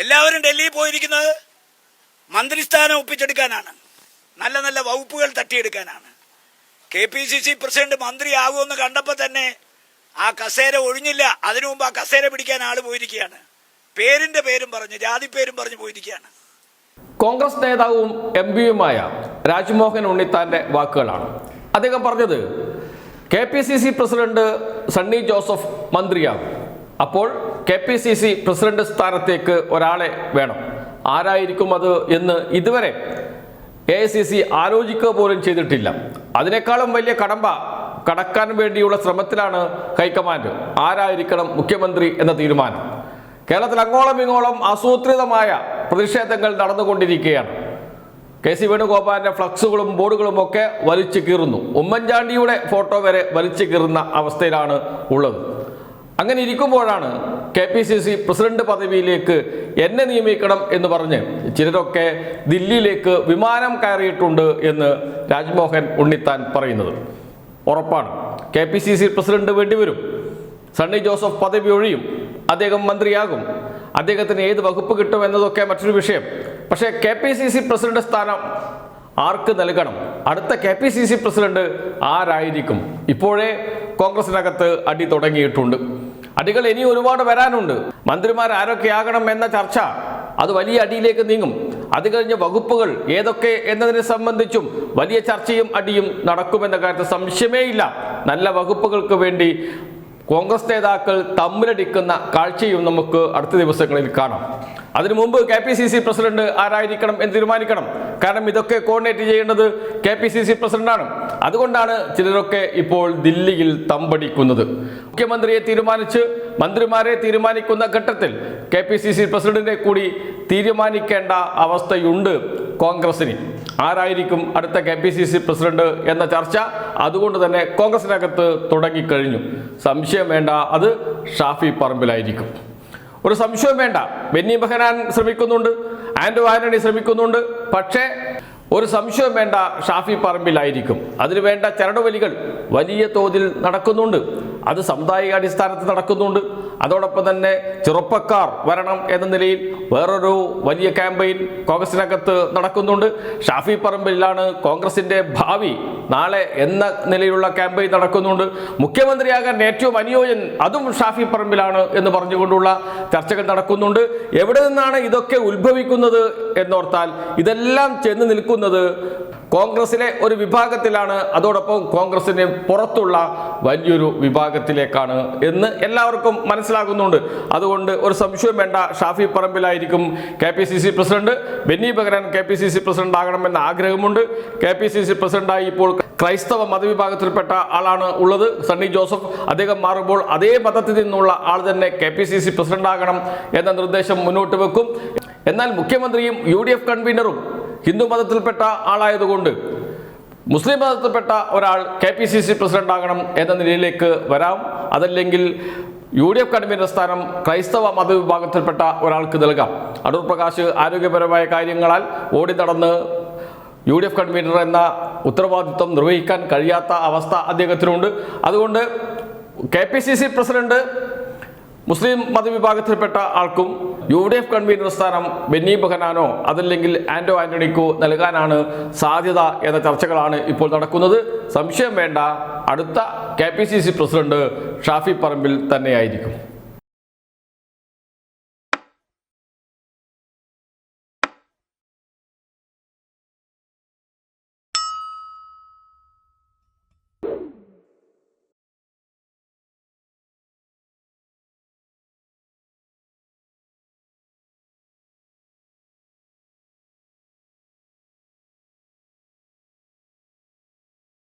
എല്ലാവരും ഡൽഹിയിൽ പോയിരിക്കുന്നത് മന്ത്രിസ്ഥാനം ഒപ്പിച്ചെടുക്കാനാണ്, നല്ല നല്ല വകുപ്പുകൾ തട്ടിയെടുക്കാനാണ്. KPCC പ്രസിഡന്റ് മന്ത്രിയാകുമെന്ന് കണ്ടപ്പോൾ തന്നെ ആ കസേര ഒഴിഞ്ഞില്ല. അതിനു മുമ്പ് ആ കസേര പിടിക്കാൻ ആള് പോയിരിക്കുകയാണ്. പേരും പറഞ്ഞ്, ജാതി പേരും പറഞ്ഞ് പോയിരിക്കുകയാണ്. കോൺഗ്രസ് നേതാവും MPയുമായ രാജ്മോഹൻ ഉണ്ണിത്താന്റെ വാക്കുകളാണ്. അദ്ദേഹം പറഞ്ഞത് KPCC പ്രസിഡന്റ് സണ്ണി ജോസഫ് മന്ത്രിയാകും. അപ്പോൾ KPCC പ്രസിഡന്റ് സ്ഥാനത്തേക്ക് ഒരാളെ വേണം. ആരായിരിക്കും അത് എന്ന് ഇതുവരെ AICC ആലോചിക്കുക പോലും ചെയ്തിട്ടില്ല. അതിനേക്കാളും വലിയ കടമ്പ കടക്കാൻ വേണ്ടിയുള്ള ശ്രമത്തിലാണ് ഹൈക്കമാൻഡ്. ആരായിരിക്കണം മുഖ്യമന്ത്രി എന്ന തീരുമാനം. കേരളത്തിൽ അങ്ങോളം ഇങ്ങോളം ആസൂത്രിതമായ പ്രതിഷേധങ്ങൾ നടന്നുകൊണ്ടിരിക്കുകയാണ്. KC വേണുഗോപാലിന്റെ ഫ്ലക്സുകളും ബോർഡുകളും ഒക്കെ വലിച്ചു കീറുന്നു. ഉമ്മൻചാണ്ടിയുടെ ഫോട്ടോ വരെ വലിച്ചു കീറുന്ന അവസ്ഥയിലാണ് ഉള്ളത്. അങ്ങനെ ഇരിക്കുമ്പോഴാണ് KPCC പ്രസിഡന്റ് പദവിയിലേക്ക് എന്നെ നിയമിക്കണം എന്ന് പറഞ്ഞ് ചിലരൊക്കെ ദില്ലിയിലേക്ക് വിമാനം കയറിയിട്ടുണ്ട് എന്ന് രാജ്മോഹൻ ഉണ്ണിത്താൻ പറയുന്നത്. ഉറപ്പാണ്, KPCC പ്രസിഡന്റ് വേണ്ടിവരും. സണ്ണി ജോസഫ് പദവി ഒഴിയും, അദ്ദേഹം മന്ത്രിയാകും. അദ്ദേഹത്തിന് ഏത് വകുപ്പ് കിട്ടും എന്നതൊക്കെ മറ്റൊരു വിഷയം. പക്ഷേ KPCC പ്രസിഡന്റ് സ്ഥാനം ആർക്ക് നൽകണം? അടുത്ത KPCC പ്രസിഡന്റ് ആരായിരിക്കും? ഇപ്പോഴേ കോൺഗ്രസിനകത്ത് അടി തുടങ്ങിയിട്ടുണ്ട്. അടികൾ ഇനി ഒരുപാട് വരാനുണ്ട്. മന്ത്രിമാർ ആരൊക്കെയാകണം എന്ന ചർച്ച അത് വലിയ അടിയിലേക്ക് നീങ്ങും. അത് കഴിഞ്ഞ് വകുപ്പുകൾ ഏതൊക്കെ എന്നതിനെ സംബന്ധിച്ചും വലിയ ചർച്ചയും അടിയും നടക്കുമെന്ന കാര്യത്തിൽ സംശയമേ ഇല്ല. നല്ല വകുപ്പുകൾക്ക് വേണ്ടി കോൺഗ്രസ് നേതാക്കൾ തമ്മിലടിക്കുന്ന കാഴ്ചയും നമുക്ക് അടുത്ത ദിവസങ്ങളിൽ കാണാം. അതിനു മുമ്പ് KPCC പ്രസിഡന്റ് ആരായിരിക്കണം എന്ന് തീരുമാനിക്കണം. കാരണം ഇതൊക്കെ കോർഡിനേറ്റ് ചെയ്യേണ്ടത് KPCC പ്രസിഡന്റാണ്. അതുകൊണ്ടാണ് ചിലരൊക്കെ ഇപ്പോൾ ദില്ലിയിൽ തമ്പടിക്കുന്നത്. മുഖ്യമന്ത്രിയെ തീരുമാനിച്ച് മന്ത്രിമാരെ തീരുമാനിക്കുന്ന ഘട്ടത്തിൽ KPCC പ്രസിഡന്റിനെ കൂടി തീരുമാനിക്കേണ്ട അവസ്ഥയുണ്ട് കോൺഗ്രസിന്. ആരായിരിക്കും അടുത്ത KPCC പ്രസിഡന്റ് എന്ന ചർച്ച അതുകൊണ്ട് തന്നെ കോൺഗ്രസിനകത്ത് തുടങ്ങിക്കഴിഞ്ഞു. സംശയം വേണ്ട, അത് ഷാഫി പറമ്പിലായിരിക്കും. ഒരു സംശയവും വേണ്ട. ബെന്നി ബെഹനാൻ ശ്രമിക്കുന്നുണ്ട്, ആന്റോ ആന്റണി ശ്രമിക്കുന്നുണ്ട്. പക്ഷേ ഒരു സംശയവും വേണ്ട, ഷാഫി പറമ്പിലായിരിക്കും. അതിനുവേണ്ട ചരടുവലികൾ വലിയ തോതിൽ നടക്കുന്നുണ്ട്. അത് സാമുദായിക അടിസ്ഥാനത്തിൽ നടക്കുന്നുണ്ട്. അതോടൊപ്പം തന്നെ ചെറുപ്പക്കാർ വരണം എന്ന നിലയിൽ വേറൊരു വലിയ ക്യാമ്പയിൻ കോൺഗ്രസിനകത്ത് നടക്കുന്നുണ്ട്. ഷാഫി പറമ്പിലാണ് കോൺഗ്രസിന്റെ ഭാവി നാളെ എന്ന നിലയിലുള്ള ക്യാമ്പയിൻ നടക്കുന്നുണ്ട്. മുഖ്യമന്ത്രിയാകാൻ ഏറ്റവും അനുയോജ്യൻ അതും ഷാഫി പറമ്പിലാണ് എന്ന് പറഞ്ഞുകൊണ്ടുള്ള ചർച്ചകൾ നടക്കുന്നുണ്ട്. എവിടെ നിന്നാണ് ഇതൊക്കെ ഉത്ഭവിക്കുന്നത് എന്നോർത്താൽ ഇതെല്ലാം ചെന്ന് നിൽക്കുന്നത് കോൺഗ്രസിലെ ഒരു വിഭാഗത്തിലാണ്. അതോടൊപ്പം കോൺഗ്രസിന് പുറത്തുള്ള വലിയൊരു വിഭാഗത്തിലേക്കാണ് എന്ന് എല്ലാവർക്കും മനസ്സിലാകുന്നുണ്ട്. അതുകൊണ്ട് ഒരു സംശയവും വേണ്ട, ഷാഫി പറമ്പിലായിരിക്കും KPCC president. Benny Behanan KPCC president ആകണമെന്ന ആഗ്രഹമുണ്ട്. KPCC പ്രസിഡന്റായി ഇപ്പോൾ ക്രൈസ്തവ മതവിഭാഗത്തിൽപ്പെട്ട ആളാണ് ഉള്ളത്, സണ്ണി ജോസഫ്. അദ്ദേഹം മാറുമ്പോൾ അതേ മതത്തിൽ നിന്നുള്ള ആൾ തന്നെ KPCC പ്രസിഡന്റ് ആകണം എന്ന നിർദ്ദേശം മുന്നോട്ട് വെക്കും. എന്നാൽ മുഖ്യമന്ത്രിയും UDF കൺവീനറും ഹിന്ദു മതത്തിൽപ്പെട്ട ആളായതുകൊണ്ട് മുസ്ലിം മതത്തിൽപ്പെട്ട ഒരാൾ KPCC പ്രസിഡന്റ് ആകണം എന്ന നിലയിലേക്ക് വരാം. അതല്ലെങ്കിൽ UDF കൺവീനർ സ്ഥാനം ക്രൈസ്തവ മതവിഭാഗത്തിൽപ്പെട്ട ഒരാൾക്ക് നൽകാം. അടൂർ പ്രകാശ് ആരോഗ്യപരമായ കാര്യങ്ങളാൽ ഓടി നടന്ന് UDF കൺവീനർ എന്ന ഉത്തരവാദിത്വം നിർവഹിക്കാൻ കഴിയാത്ത അവസ്ഥ അദ്ദേഹത്തിനുണ്ട്. അതുകൊണ്ട് KPCC പ്രസിഡന്റ് മുസ്ലിം മതവിഭാഗത്തിൽപ്പെട്ട ആൾക്കും UDF കൺവീനർ സ്ഥാനം ബെന്നി ബെഹനാനോ അതല്ലെങ്കിൽ ആന്റോ ആന്റണിക്കോ നൽകാനാണ് സാധ്യത എന്ന ചർച്ചകളാണ് ഇപ്പോൾ നടക്കുന്നത്. സംശയം വേണ്ട, അടുത്ത KPCC പ്രസിഡന്റ് ഷാഫി പറമ്പിൽ തന്നെയായിരിക്കും.